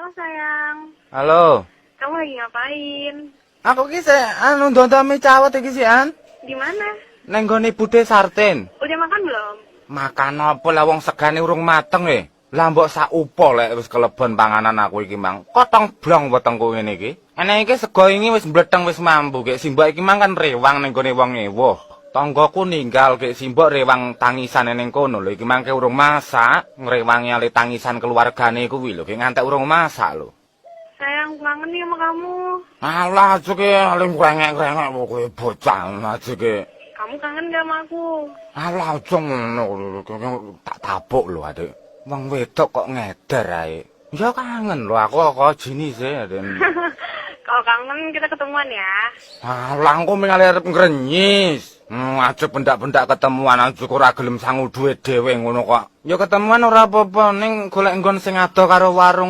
Halo sayang, Halo. kamu lagi ngapain? Aku ki nonton cawet iki sih, An. Di mana? Neng gone Bude Sarten. Udah makan belum? Makan apa lah wong segane urung mateng e. Lah mbok sak upo lek wis keleben panganan aku iki, Mang. Kotong blong wetengku ngene iki. Enek iki sego iki wis mbleteng wis mambu, Gek Simbok iki mang kan rewang ning gone wong ewuh. Tanggaku ninggal Gek Simbok rewang tangisan ning kono lho. Iki mangke urung masak, ngrewangi ale tangisan keluargane kuwi lho, Gek ngantek urung masak lho. Sayang, kangen nih sama kamu. Alah, aja aling krengek-krengek kowe bocah aja ki. Kamu kangen gak sama aku? Alah, aja ngono tak tapuk lho, Adik. Wong wedok kok ngeder ae. Ya kangen lho aku kok jenise, Den. Kalau kangen kita ketemuan ya. Alah, engko ming arep ngrenyis. Aja pendak-pendak ketemuan aja ora gelem sangu duwe dhewe ngono kok. Ya ketemuan ora apa-apa ning golek nggon sing adoh karo warung.